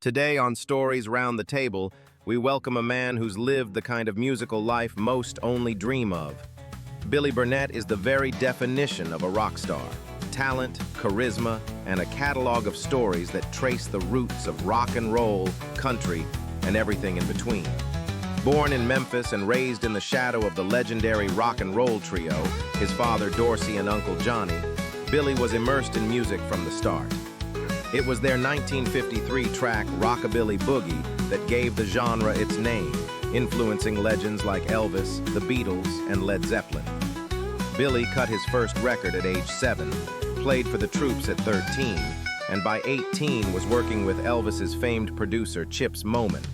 Today on Stories Round the Table, we welcome a man who's lived the kind of musical life most only dream of. Billy Burnette is the very definition of a rock star. Talent, charisma, and a catalog of stories that trace the roots of rock and roll, country, and everything in between. Born in Memphis and raised in the shadow of the legendary rock and roll trio, his father Dorsey and Uncle Johnny, Billy was immersed in music from the start. It was their 1953 track, Rockabilly Boogie, that gave the genre its name, influencing legends like Elvis, the Beatles, and Led Zeppelin. Billy cut his first record at age 7, played for the Troops at 13, and by 18 was working with Elvis's famed producer Chips Moman.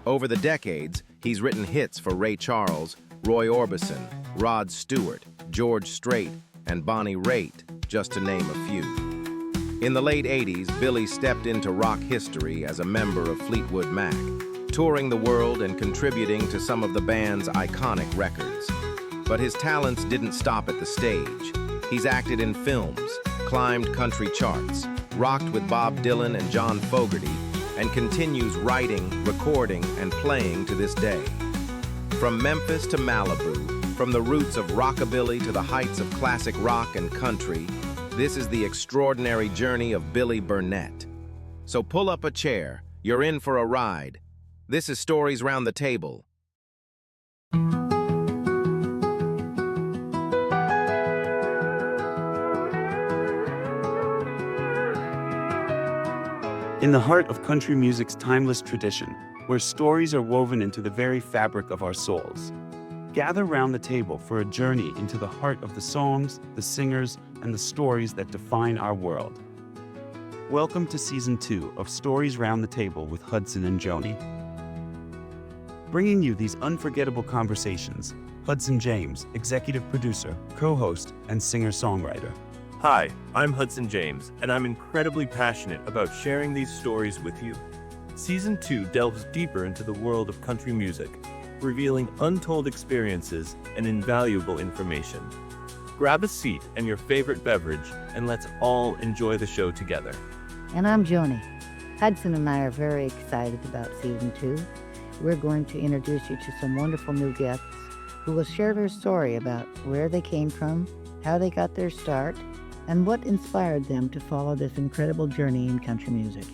Over the decades, he's written hits for Ray Charles, Roy Orbison, Rod Stewart, George Strait, and Bonnie Raitt, just to name a few. In the late 80s, Billy stepped into rock history as a member of Fleetwood Mac, touring the world and contributing to some of the band's iconic records. But his talents didn't stop at the stage. He's acted in films, climbed country charts, rocked with Bob Dylan and John Fogerty, and continues writing, recording, and playing to this day. From Memphis to Malibu, from the roots of rockabilly to the heights of classic rock and country, this is the extraordinary journey of Billy Burnette. So pull up a chair, you're in for a ride. This is Stories Round the Table. In the heart of country music's timeless tradition, where stories are woven into the very fabric of our souls, gather round the table for a journey into the heart of the songs, the singers, and the stories that define our world. Welcome to Season 2 of Stories Round the Table with Hudson and Joni. Bringing you these unforgettable conversations, Hudson James, executive producer, co-host, and singer-songwriter. Hi, I'm Hudson James, and I'm incredibly passionate about sharing these stories with you. Season 2 delves deeper into the world of country music, revealing untold experiences and invaluable information. Grab a seat and your favorite beverage, and let's all enjoy the show together. And I'm Joni. Hudson and I are very excited about Season 2. We're going to introduce you to some wonderful new guests who will share their story about where they came from, how they got their start, and what inspired them to follow this incredible journey in country music.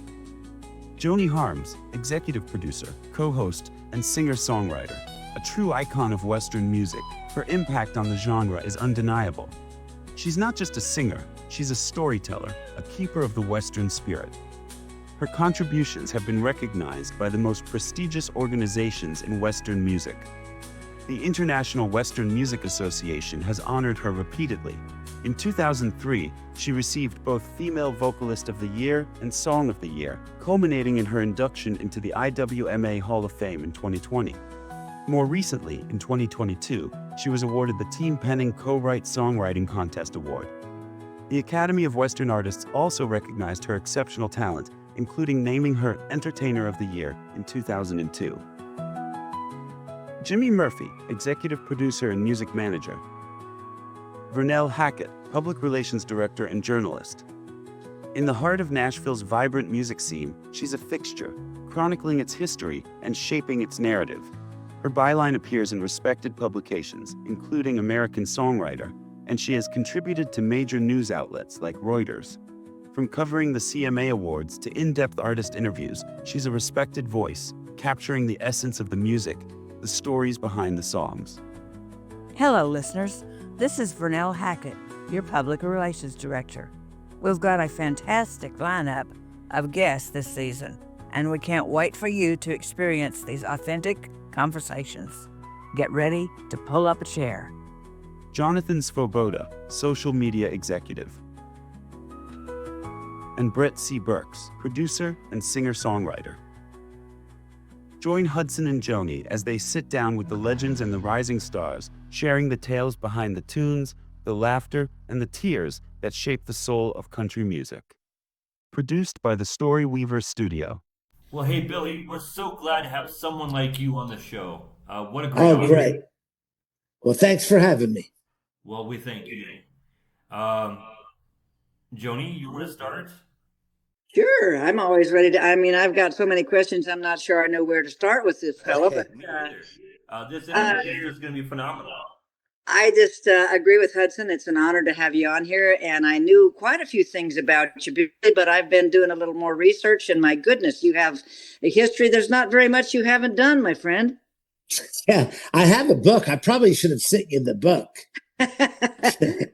Joni Harms, executive producer, co-host, and singer-songwriter, a true icon of Western music. Her impact on the genre is undeniable. She's not just a singer, she's a storyteller, a keeper of the Western spirit. Her contributions have been recognized by the most prestigious organizations in Western music. The International Western Music Association has honored her repeatedly. In 2003, she received both Female Vocalist of the Year and Song of the Year, culminating in her induction into the IWMA Hall of Fame in 2020. More recently, in 2022, she was awarded the Team Penning Co-Write Songwriting Contest Award. The Academy of Western Artists also recognized her exceptional talent, including naming her Entertainer of the Year in 2002. Jimmy Murphy, executive producer and music manager. Vernell Hackett, public relations director and journalist. In the heart of Nashville's vibrant music scene, she's a fixture, chronicling its history and shaping its narrative. Her byline appears in respected publications, including American Songwriter, and she has contributed to major news outlets like Reuters. From covering the CMA Awards to in-depth artist interviews, she's a respected voice, capturing the essence of the music, the stories behind the songs. Hello, listeners. This is Vernell Hackett, your Public Relations Director. We've got a fantastic lineup of guests this season, and we can't wait for you to experience these authentic conversations. Get ready to pull up a chair. Jonathan Svoboda, social media executive. And Brett C. Burks, producer and singer-songwriter. Join Hudson and Joni as they sit down with the legends and the rising stars, sharing the tales behind the tunes, the laughter, and the tears that shape the soul of country music. Produced by the Story Weaver Studio. Well, hey, Billy, we're so glad to have someone like you on the show. What a great Oh, honor. great. Well, thanks for having me. Well, we thank you. Joni, you want to start? Sure, I'm always ready to. I mean, I've got so many questions. I'm not sure I know where to start with this fellow, Okay. but Me either. This uh, interview is just going to be phenomenal. I just agree with Hudson. It's an honor to have you on here, and I knew quite a few things about you, Billy, but I've been doing a little more research, and my goodness, you have a history. There's not very much you haven't done, my friend. Yeah, I have a book. I probably should have sent you the book.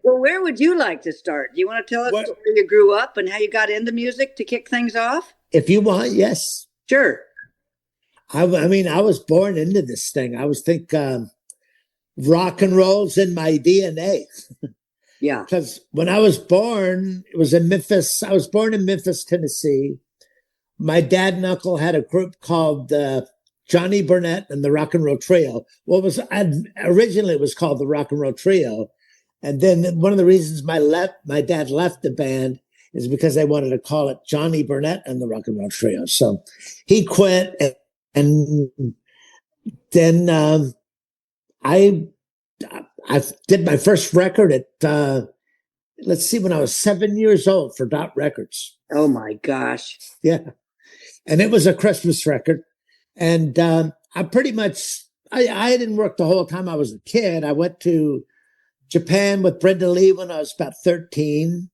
Well, where would you like to start? Do you want to tell us What- where you grew up and how you got into music to kick things off? If you want, yes. Sure. I mean, I was born into this thing. I was think rock and roll's in my DNA. Yeah. Because when I was born, it was in Memphis. I was born in Memphis, Tennessee. My dad and uncle had a group called Johnny Burnette and the Rock and Roll Trio. Originally it was called the Rock and Roll Trio, and then one of the reasons my dad left the band is because they wanted to call it Johnny Burnette and the Rock and Roll Trio. So he quit, and then I did my first record at let's see, when I was 7 years old for Dot Records. Oh my gosh. Yeah, and it was a Christmas record. And I pretty much, I didn't work the whole time I was a kid. I went to Japan with Brenda Lee when I was about 13,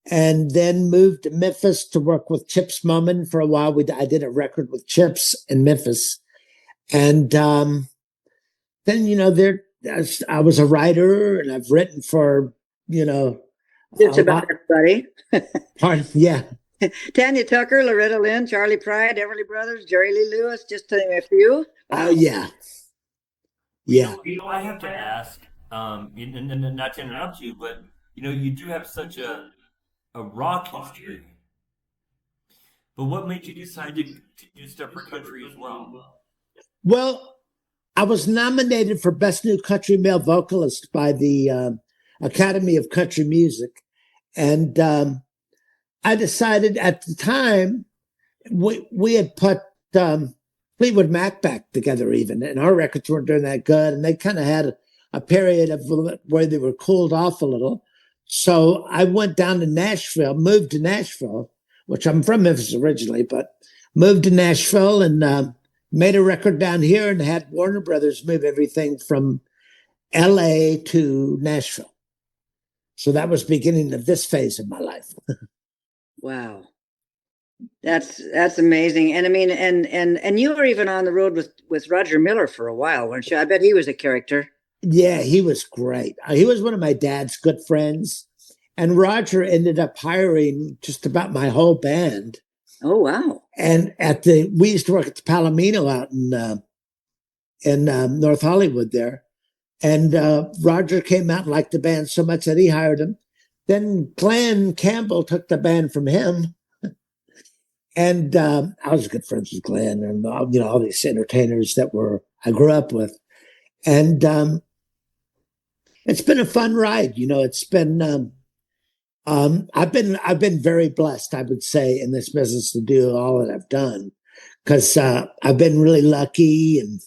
and then moved to Memphis to work with Chips Mummin for a while. I did a record with Chips in Memphis. And then, I was a writer, and I've written for, Just about everybody. Yeah. Tanya Tucker, Loretta Lynn, Charlie Pride, Everly Brothers, Jerry Lee Lewis, just to name a few. Oh, yeah. Yeah. I have to ask, and not to interrupt you, but you do have such a rock history. But what made you decide to do stuff for country as well? Well, I was nominated for Best New Country Male Vocalist by the Academy of Country Music. And I decided at the time, we had put Fleetwood Mac back together even, and our records weren't doing that good. And they kind of had a period of where they were cooled off a little. So I went down to Nashville, moved to Nashville, which I'm from Memphis originally, but moved to Nashville and made a record down here and had Warner Brothers move everything from LA to Nashville. So that was the beginning of this phase of my life. Wow. That's amazing. And I mean, and you were even on the road with Roger Miller for a while, weren't you? I bet he was a character. Yeah, he was great. He was one of my dad's good friends. And Roger ended up hiring just about my whole band. Oh, wow. And we used to work at the Palomino out in North Hollywood there. And Roger came out and liked the band so much that he hired him. Then Glenn Campbell took the band from him. And I was good friends with Glenn and, all these entertainers that I grew up with. And it's been a fun ride. It's been, I've been very blessed, I would say, in this business to do all that I've done, because I've been really lucky and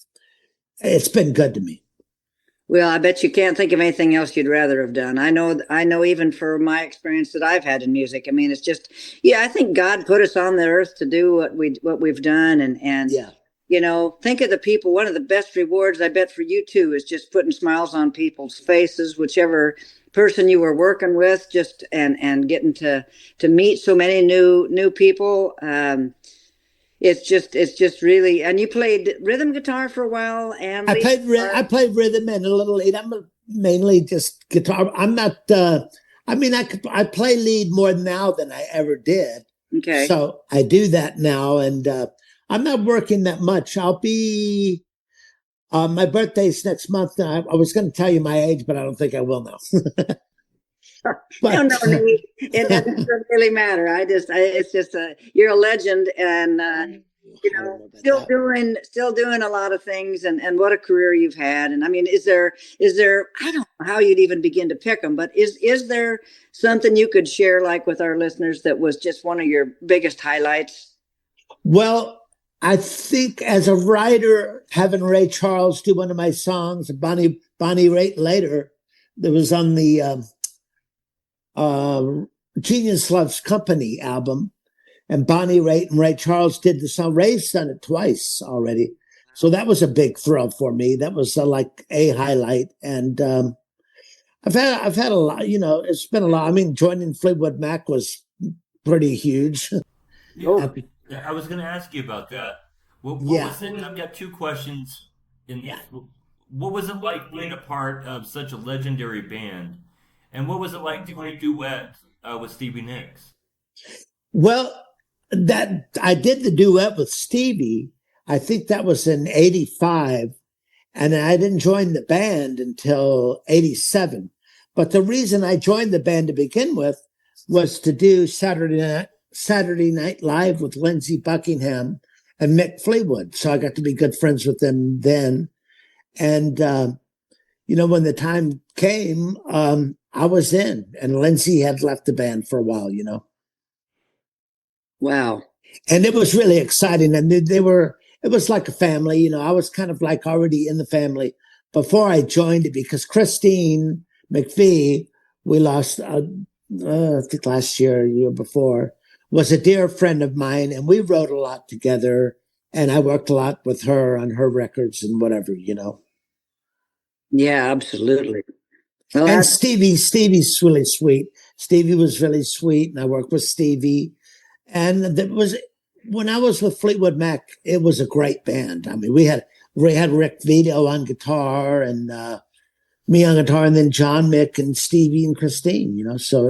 it's been good to me. Well, I bet you can't think of anything else you'd rather have done. I know even for my experience that I've had in music. I mean, it's just, I think God put us on the earth to do what we've done. And Yeah. Think of the people. One of the best rewards, I bet, for you too, is just putting smiles on people's faces, whichever person you were working with, just and getting to meet so many new people. It's just really. And you played rhythm guitar for a while, and I played rhythm and a little lead. I'm mainly just guitar. I'm not. I play lead more now than I ever did. Okay. So I do that now, and I'm not working that much. I'll be. My birthday's next month. I was going to tell you my age, but I don't think I will now. No, it doesn't really matter. It's just you're a legend, and still doing a lot of things, and what a career you've had. And I mean, is there? I don't know how you'd even begin to pick them, but is there something you could share, like with our listeners, that was just one of your biggest highlights? Well, I think as a writer, having Ray Charles do one of my songs, Bonnie Raitt later, that was on the Genius Loves Company album. and Bonnie Raitt and Ray Charles did the song. Ray's done it twice already. So that was a big thrill for me. That was like a highlight. And I've had a lot, it's been a lot. I mean, joining Fleetwood Mac was pretty huge. Yeah, I was going to ask you about that. What was it? I've got two questions in this. What was it like being a part of such a legendary band? And what was it like doing a duet with Stevie Nicks? Well, that I did the duet with Stevie. I think that was in 85. And I didn't join the band until 87. But the reason I joined the band to begin with was to do Saturday Night Live with Lindsey Buckingham and Mick Fleetwood. So I got to be good friends with them then. And, when the time came, I was in, and Lindsey had left the band for a while, Wow. And it was really exciting. And it was like a family, I was kind of like already in the family before I joined it, because Christine McVie, we lost, I think last year before, was a dear friend of mine, and we wrote a lot together, and I worked a lot with her on her records and whatever, Yeah, absolutely. Well, and Stevie's really sweet. Stevie was really sweet, and I worked with Stevie. And when I was with Fleetwood Mac, it was a great band. I mean, we had Rick Vito on guitar, and me on guitar, and then John, Mick, and Stevie and Christine. So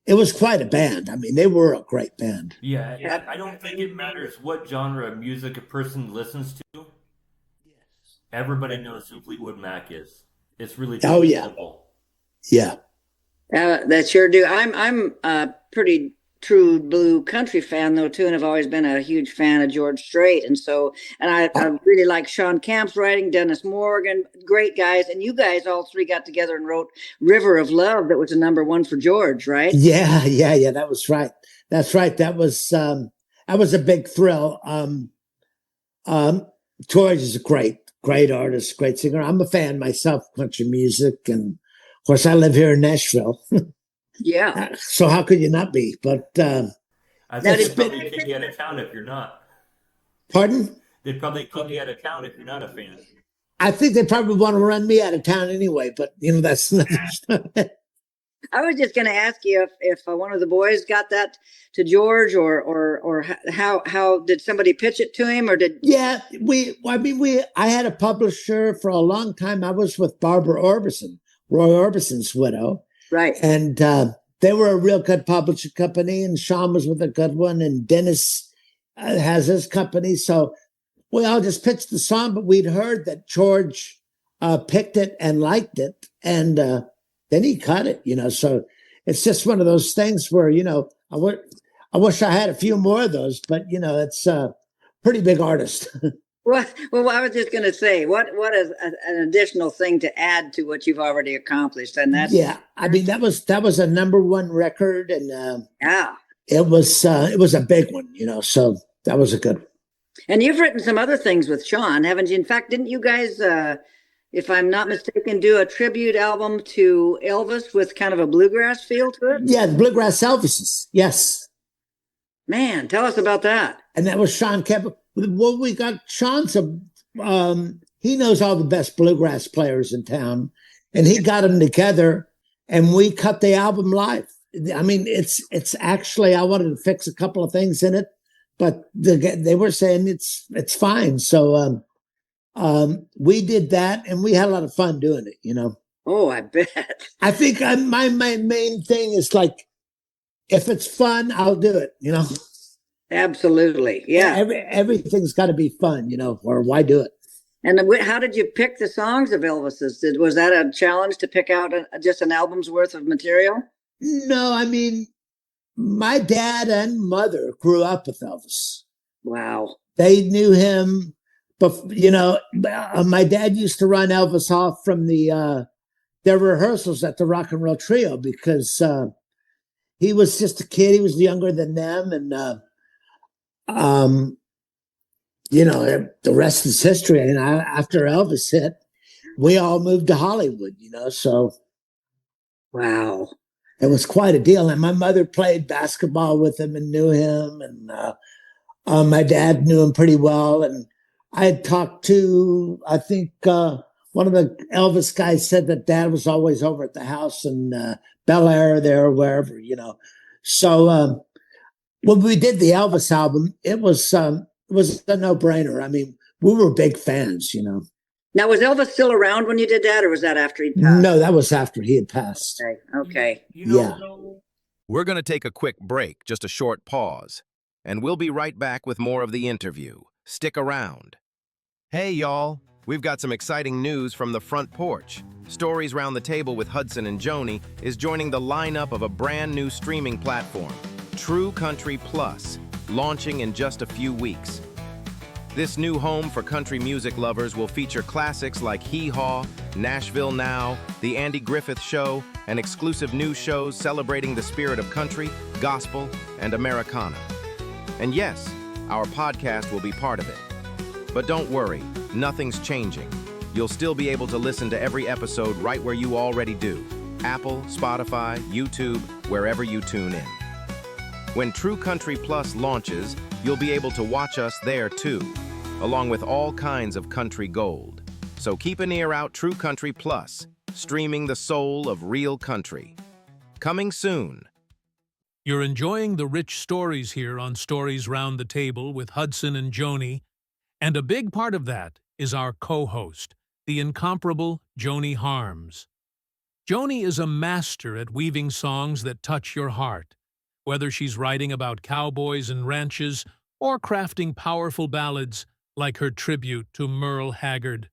it was quite a band. I mean, they were a great band. Yeah, I don't think it matters what genre of music a person listens to. Everybody knows who Fleetwood Mac is. It's really simple. Yeah. That sure do. I'm a pretty true blue country fan though too, and I've always been a huge fan of George Strait, and I really like Sean Camp's writing, Dennis Morgan, great guys, and you guys all three got together and wrote River of Love, that was a #1 for George, right? Yeah, that was right. That's right. That was a big thrill. George is a great artist, great singer. I'm a fan myself of country music, and of course I live here in Nashville. Yeah. So how could you not be? But I think they'd probably kick you out of town if you're not. Pardon? They'd probably kick you out of town if you're not a fan. I think they probably want to run me out of town anyway, but that's another. I was just going to ask you if one of the boys got that to George, or how did somebody pitch it to him, or did? Yeah, I had a publisher for a long time. I was with Barbara Orbison, Roy Orbison's widow. Right. And they were a real good publishing company, and Sean was with a good one, and Dennis has his company. So we all just pitched the song, but we'd heard that George picked it and liked it, and then he cut it, So it's just one of those things where, I wish I had a few more of those, but, it's a pretty big artist. Well, I was just going to say, what is an additional thing to add to what you've already accomplished? And that's I mean, that was a #1 record, and it was a big one, So that was a good one. And you've written some other things with Sean, haven't you? In fact, didn't you guys, if I'm not mistaken, do a tribute album to Elvis with kind of a bluegrass feel to it? Yeah, the Bluegrass Elvises. Yes. Man, tell us about that. And that was Sean Kemp. Well, we got Sean's he knows all the best bluegrass players in town, and he got them together, and we cut the album live. I mean, it's actually, I wanted to fix a couple of things in it, but they were saying it's fine. So we did that, and we had a lot of fun doing it. Oh, I bet. I think my main thing is like, if it's fun, I'll do it. Absolutely. Yeah. Everything's got to be fun, or why do it? And how did you pick the songs of Elvis's? Was that a challenge to pick out just an album's worth of material? No, I mean, my dad and mother grew up with Elvis. Wow. They knew him, but my dad used to run Elvis off from their rehearsals at the Rock and Roll Trio, because he was just a kid. He was younger than them, and the rest is history. And after Elvis hit, we all moved to Hollywood, so. Wow. It was quite a deal. And my mother played basketball with him and knew him. And my dad knew him pretty well. And I had talked to, I think one of the Elvis guys said that Dad was always over at the house in Bel Air there or wherever, So when we did the Elvis album, it was a no-brainer. I mean, we were big fans, Now, was Elvis still around when you did that, or was that after he passed? No, that was after he had passed. Okay. Yeah. We're going to take a quick break, just a short pause, and we'll be right back with more of the interview. Stick around. Hey, y'all. We've got some exciting news from the front porch. Stories Round the Table with Hudson and Joni is joining the lineup of a brand new streaming platform, True Country Plus, launching in just a few weeks. This new home for country music lovers will feature classics like Hee Haw, Nashville Now, The Andy Griffith Show, and exclusive new shows celebrating the spirit of country, gospel, and Americana. And yes, our podcast will be part of it. But don't worry, nothing's changing. You'll still be able to listen to every episode right where you already do: Apple, Spotify, YouTube, wherever you tune in. When True Country Plus launches, you'll be able to watch us there too, along with all kinds of country gold. So keep an ear out. True Country Plus, streaming the soul of real country. Coming soon. You're enjoying the rich stories here on Stories Round the Table with Hudson and Joni, and a big part of that is our co-host, the incomparable Joni Harms. Joni is a master at weaving songs that touch your heart, whether she's writing about cowboys and ranches or crafting powerful ballads like her tribute to Merle Haggard.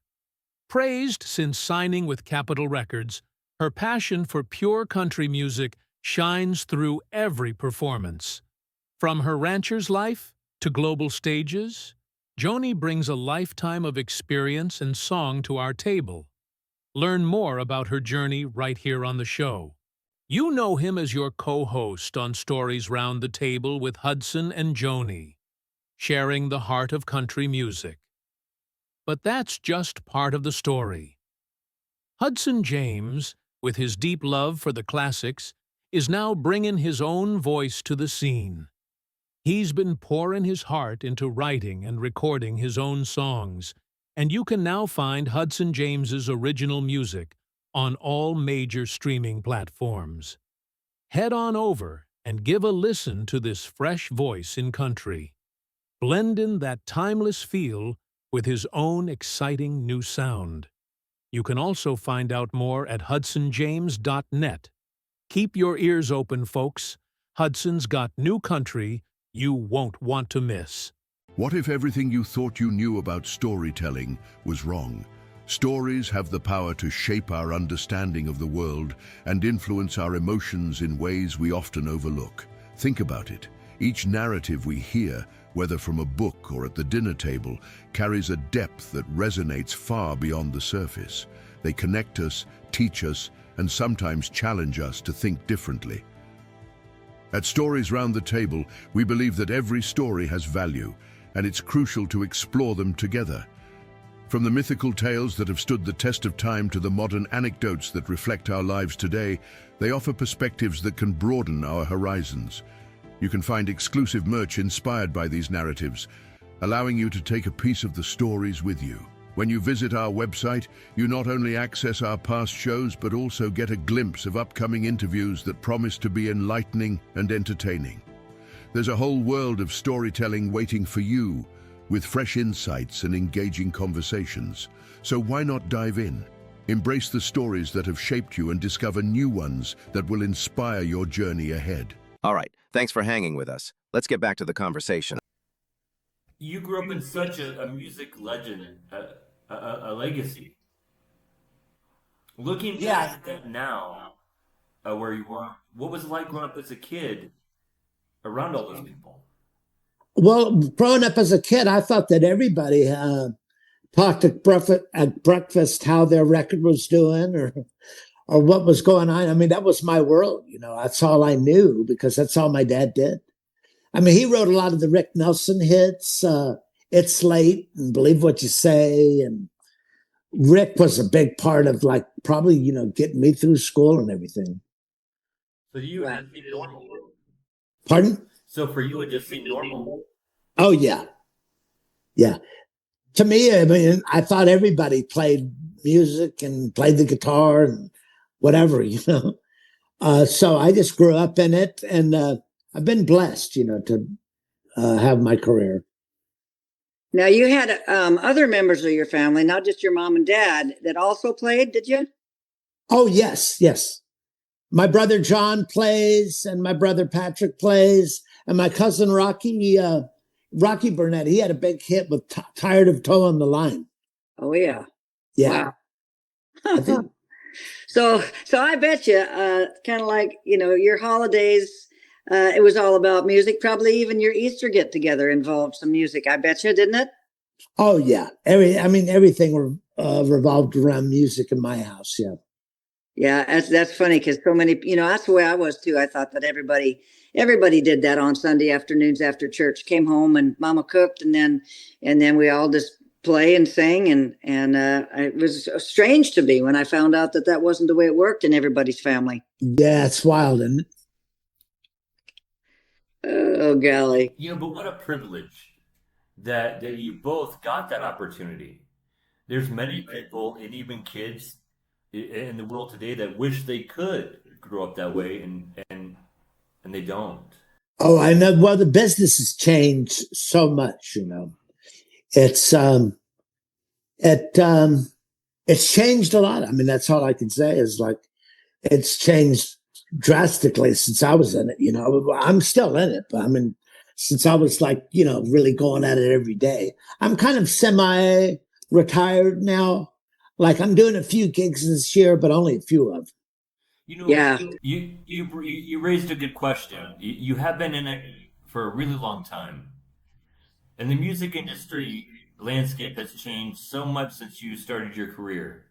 Praised since signing with Capitol Records, her passion for pure country music shines through every performance. From her rancher's life to global stages, Joni brings a lifetime of experience and song to our table. Learn more about her journey right here on the show. You know him as your co-host on Stories Round the Table with Hudson and Joni, sharing the heart of country music. But that's just part of the story. Hudson James, with his deep love for the classics, is now bringing his own voice to the scene. He's been pouring his heart into writing and recording his own songs, and you can now find Hudson James's original music on all major streaming platforms. Head on over and give a listen to this fresh voice in country, blending that timeless feel with his own exciting new sound. You can also find out more at hudsonjames.net. Keep your ears open, folks. Hudson's got new country you won't want to miss. What if everything you thought you knew about storytelling was wrong? Stories have the power to shape our understanding of the world and influence our emotions in ways we often overlook. Think about it. Each narrative we hear, whether from a book or at the dinner table, carries a depth that resonates far beyond the surface. They connect us, teach us, and sometimes challenge us to think differently. At Stories Round the Table, we believe that every story has value, and it's crucial to explore them together. From the mythical tales that have stood the test of time to the modern anecdotes that reflect our lives today, they offer perspectives that can broaden our horizons. You can find exclusive merch inspired by these narratives, allowing you to take a piece of the stories with you. When you visit our website, you not only access our past shows, but also get a glimpse of upcoming interviews that promise to be enlightening and entertaining. There's a whole world of storytelling waiting for you, with fresh insights and engaging conversations. So why not dive in? Embrace the stories that have shaped you and discover new ones that will inspire your journey ahead. All right, thanks for hanging with us. Let's get back to the conversation. You grew up in such a music legend, a legacy. Looking back at that now, where you are, what was it like growing up as a kid around all those people? Well, growing up as a kid, I thought that everybody talked at breakfast how their record was doing or what was going on. I mean, that was my world. That's all I knew because that's all my dad did. I mean, he wrote a lot of the Rick Nelson hits, It's Late and Believe What You Say. And Rick was a big part of probably, getting me through school and everything. So you would just seem normal. Pardon? So for you, it just seemed normal. Oh, yeah. Yeah. To me, I mean, I thought everybody played music and played the guitar and whatever, you know. So I just grew up in it, and I've been blessed, you know, to have my career. Now, you had other members of your family, not just your mom and dad, that also played, did you? Oh, yes, yes. My brother John plays, and my brother Patrick plays, and my cousin Rocky Burnette. He had a big hit with "Tired of Towing the Line." Oh, yeah. Yeah. Wow. So I bet you, kind of like, you know, your holidays, it was all about music. Probably even your Easter get together involved some music. I bet you, didn't it? Oh, yeah. Everything revolved around music in my house. Yeah. Yeah, that's funny because so many, you know, that's the way I was too. I thought that everybody did that on Sunday afternoons after church. Came home and Mama cooked, and then we all just play and sing, and it was strange to me when I found out that wasn't the way it worked in everybody's family. Yeah, it's wild, isn't it? Oh golly! You know, but what a privilege that you both got that opportunity. There's many people, and even kids in the world today, that wish they could grow up that way, and they don't. Oh, I know. Well, the business has changed so much. You know, it's it's changed a lot. I mean, that's all I can say is like it's changed drastically since I was in it. You know, I'm still in it, but I mean, since I was like, you know, really going at it every day. I'm kind of semi-retired now. Like I'm doing a few gigs this year, but only a few of them. You know, Yeah. you raised a good question. You have been in it for a really long time, and the music industry landscape has changed so much since you started your career.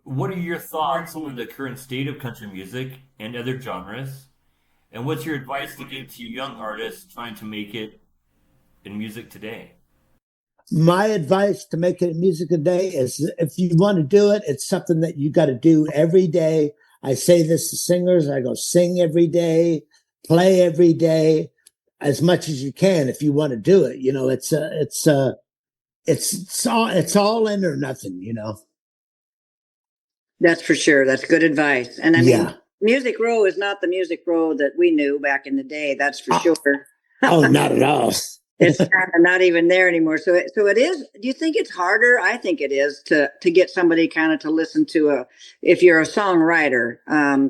What are your thoughts on the current state of country music and other genres? And what's your advice to give to young artists trying to make it in music today? My advice to make it in music today is if you want to do it, it's something that you got to do every day. I say this to singers. I go sing every day, play every day, as much as you can if you want to do it. You know, it's all in or nothing, you know. That's for sure. That's good advice. And I mean, Yeah. Music Row is not the Music Row that we knew back in the day. That's for sure. Oh, not at all. It's kind of not even there anymore. So it is. Do you think it's harder? I think it is to get somebody kind of to listen to if you're a songwriter,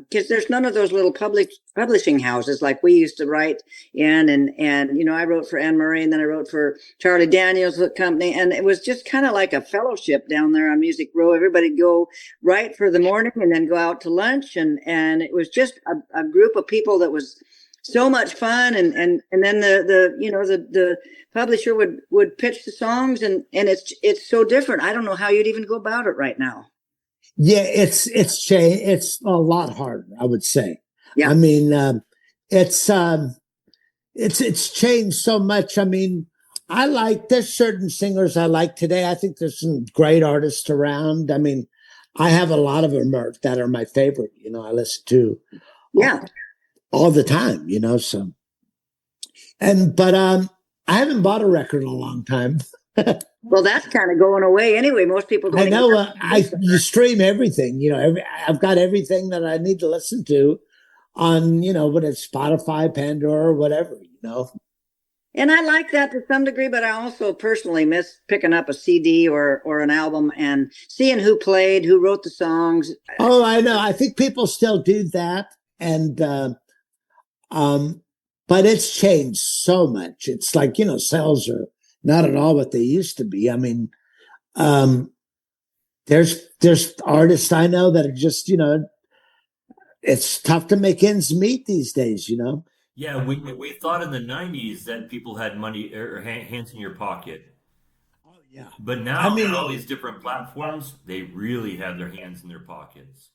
because there's none of those little publishing houses like we used to write in, and you know, I wrote for Anne Murray, and then I wrote for Charlie Daniels Company, and it was just kind of like a fellowship down there on Music Row. Everybody'd go write for the morning and then go out to lunch, and it was just a group of people that was so much fun, and then the publisher would pitch the songs, and it's so different. I don't know how you'd even go about it right now. Yeah, it's changed. It's a lot harder, I would say. Yeah. I mean, it's changed so much. I mean, there's certain singers I like today. I think there's some great artists around. I mean, I have a lot of them that are my favorite. You know, I listen to. Yeah. All the time, you know. So, but I haven't bought a record in a long time. Well, that's kind of going away anyway. Most people don't. I know. You stream everything. You know, I've got everything that I need to listen to on, you know, whether it's Spotify, Pandora, or whatever. You know. And I like that to some degree, but I also personally miss picking up a CD or an album and seeing who played, who wrote the songs. Oh, I know. I think people still do that, and. But it's changed so much. It's like, you know, sales are not at all what they used to be. I mean, there's artists I know that are just, you know, it's tough to make ends meet these days, you know? Yeah, we thought in the 90s that people had money or hands in your pocket. Oh, yeah. But now, I mean, all these different platforms, they really have their hands in their pockets.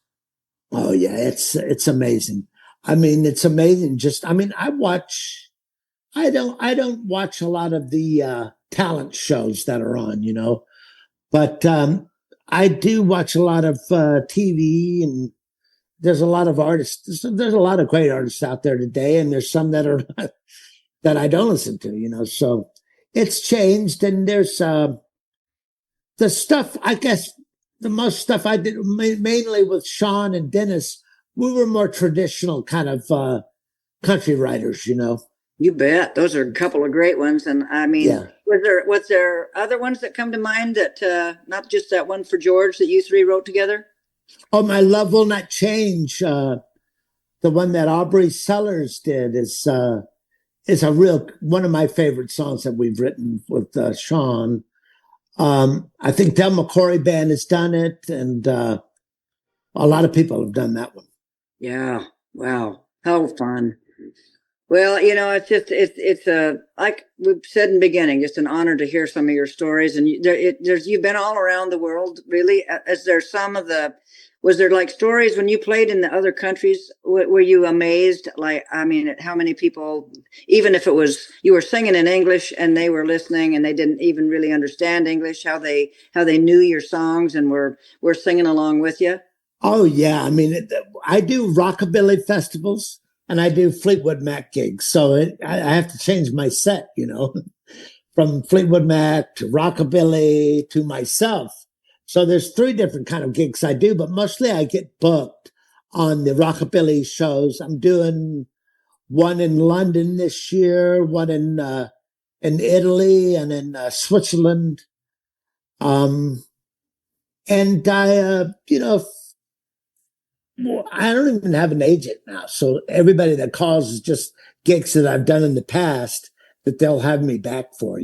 Oh, yeah, it's amazing. I mean, it's amazing. I don't watch a lot of the talent shows that are on, you know, but I do watch a lot of TV there's a lot of artists. There's a lot of great artists out there today, and there's some that are that I don't listen to. So it's changed, and there's the stuff. I guess the most stuff I did mainly with Sean and Dennis. We were more traditional kind of country writers. You bet. Those are a couple of great ones. And I mean, Yeah. was there other ones that come to mind that not just that one for George that you three wrote together? Oh, My Love Will Not Change. The one that Aubrey Sellers did is a real one of my favorite songs that we've written with Sean. I think Del McCoury Band has done it, and a lot of people have done that one. Yeah. Wow. How fun. Well, it's like we've said in the beginning, just an honor to hear some of your stories. And you've been all around the world, really. Was there like stories when you played in the other countries? Were you amazed? At how many people, even if it was you were singing in English and they were listening and they didn't even really understand English, how they knew your songs and were singing along with you? Oh yeah, I do rockabilly festivals. And I do Fleetwood Mac gigs. So I have to change my set, from Fleetwood Mac to Rockabilly to myself. So there's 3 different kind of gigs I do, but mostly I get booked on the Rockabilly shows. I'm doing one in London this year, one in Italy and in Switzerland. And I don't even have an agent now. So everybody that calls is just gigs that I've done in the past that they'll have me back for,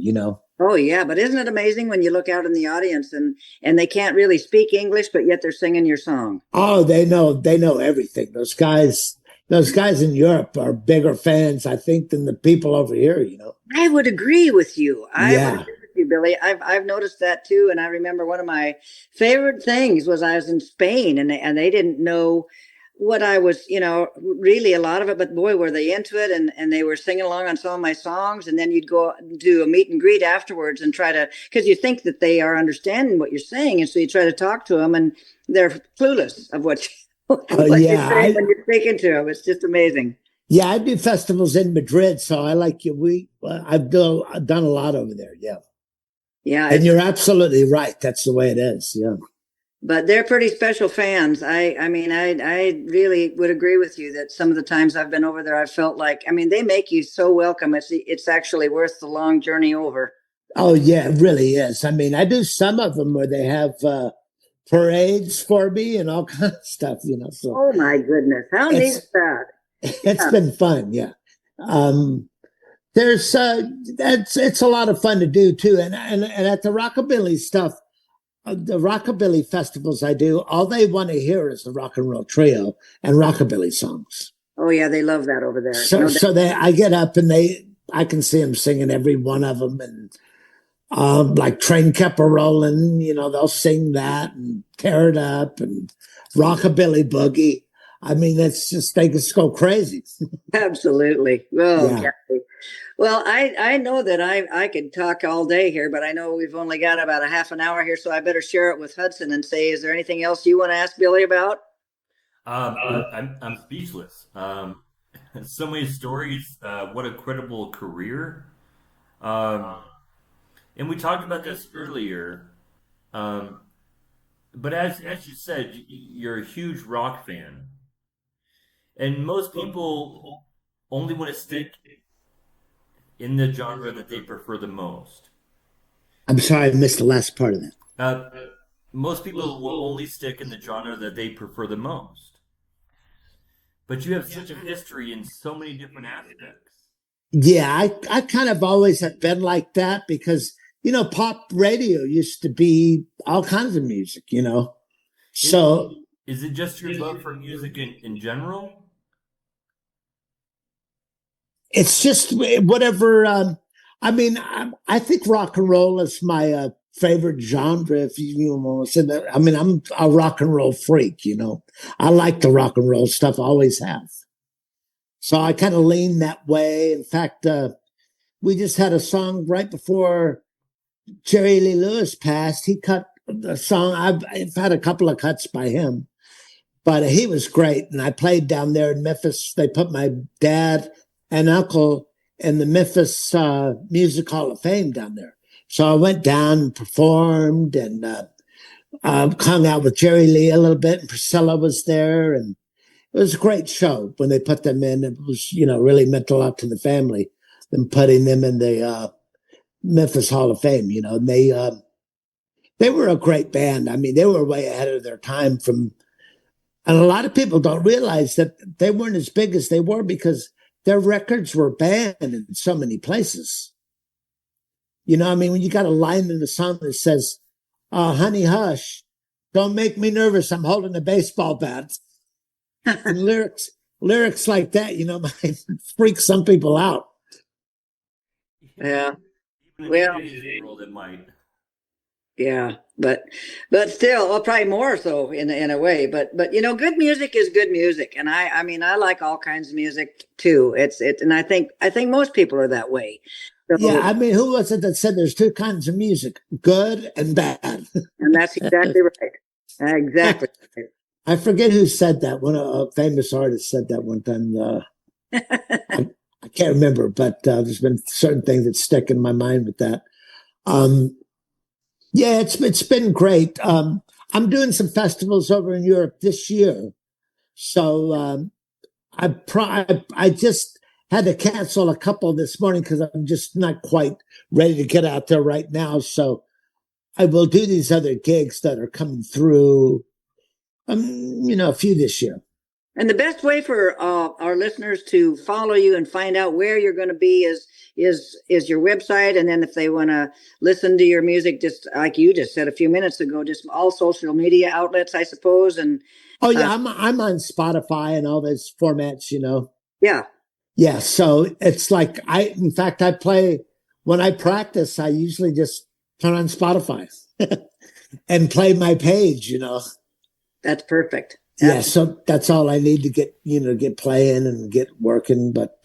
Oh, yeah. But isn't it amazing when you look out in the audience and they can't really speak English, but yet they're singing your song? Oh, they know everything. Those guys in Europe are bigger fans, I think, than the people over here, I would agree with you. Yeah. Would agree with you, Billy. I've noticed that too. And I remember one of my favorite things was I was in Spain and they didn't know what I was, really a lot of it, but boy, were they into it. And they were singing along on some of my songs. And then you'd go do a meet and greet afterwards and because you think that they are understanding what you're saying. And so you try to talk to them and they're clueless of what you're saying when you're speaking to them. It's just amazing. Yeah, I do festivals in Madrid, so I like you. I've done a lot over there. Yeah, yeah, and you're absolutely right. That's the way it is. Yeah, but they're pretty special fans. I really would agree with you that some of the times I've been over there, I felt like they make you so welcome. It's actually worth the long journey over. Oh yeah, it really is. I do some of them where they have parades for me and all kinds of stuff. So oh my goodness, how neat is that? It's been fun, yeah. There's it's a lot of fun to do too, and at the Rockabilly stuff, the Rockabilly festivals I do, all they want to hear is the rock and roll trio and Rockabilly songs. Oh yeah, they love that over there. So I get up and I can see them singing every one of them, and like Train Kept a Rolling, they'll sing that and Tear It Up and Rockabilly Boogie. It's just, they just go crazy. Absolutely. Oh, yeah. Well, I know that I could talk all day here, but I know we've only got about a half an hour here, so I better share it with Hudson and say, is there anything else you want to ask Billy about? I'm speechless. So many stories. What a credible career. And we talked about this earlier. But as you said, you're a huge rock fan. And most people only want to stick in the genre that they prefer the most. I'm sorry, I missed the last part of that. Most people will only stick in the genre that they prefer the most. But you have such a history in so many different aspects. Yeah, I kind of always have been like that because, pop radio used to be all kinds of music, So... Is it just your love for music in general? It's just whatever. I think rock and roll is my favorite genre. If you want to say that, I'm a rock and roll freak. I like the rock and roll stuff. I always have. So I kind of lean that way. In fact, we just had a song right before Jerry Lee Lewis passed. He cut the song. I've had a couple of cuts by him. But he was great. And I played down there in Memphis. They put my dad and uncle in the Memphis Music Hall of Fame down there. So I went down and performed and hung out with Jerry Lee a little bit. And Priscilla was there. And it was a great show when they put them in. It was, really meant a lot to the family, them putting them in the Memphis Hall of Fame. And they were a great band. I mean, they were way ahead of their time and a lot of people don't realize that they weren't as big as they were because their records were banned in so many places. When you got a line in the song that says, honey, hush, don't make me nervous, I'm holding a baseball bat. And lyrics like that, might freak some people out. Yeah. Even in today's world, it might. Yeah, but still, well, probably more so in a way. But good music is good music, and I mean I like all kinds of music too. And I think most people are that way. So, yeah, I mean, who was it that said there's two kinds of music, good and bad? And that's exactly right. Exactly. I forget who said that. A famous artist said that one time. I can't remember, but there's been certain things that stick in my mind with that. Yeah, it's been great. I'm doing some festivals over in Europe this year, so I just had to cancel a couple this morning because I'm just not quite ready to get out there right now. So I will do these other gigs that are coming through, a few this year. And the best way for our listeners to follow you and find out where you're going to be is your website. And then if they want to listen to your music, just like you just said a few minutes ago, just all social media outlets, I suppose. And I'm on Spotify and all those formats, Yeah. Yeah. So it's like when I practice, I usually just turn on Spotify and play my page, That's perfect. Yeah, so that's all I need to get playing and get working. But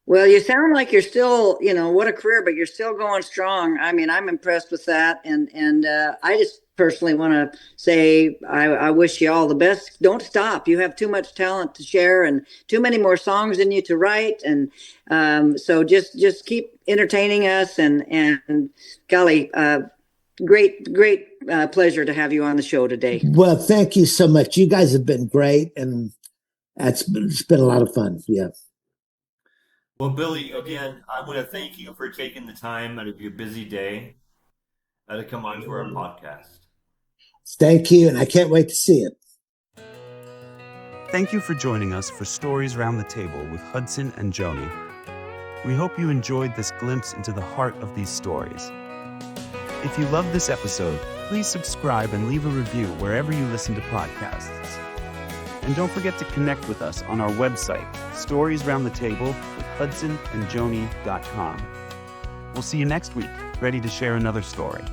well, you sound like you're still, what a career, but you're still going strong. I mean, I'm impressed with that, and I just personally want to say I wish you all the best. Don't stop. You have too much talent to share, and too many more songs in you to write, and so just keep entertaining us. And golly, great pleasure to have you on the show today. Well, thank you so much. You guys have been great, and it's been a lot of fun. Yeah. Well, Billy, again, I want to thank you for taking the time out of your busy day to come on to our podcast. Thank you, and I can't wait to see it. Thank you for joining us for Stories Round the Table with Hudson and Joni. We hope you enjoyed this glimpse into the heart of these stories. If you loved this episode, please subscribe and leave a review wherever you listen to podcasts. And don't forget to connect with us on our website, storiesroundthetable with hudsonandjoni.com. We'll see you next week, ready to share another story.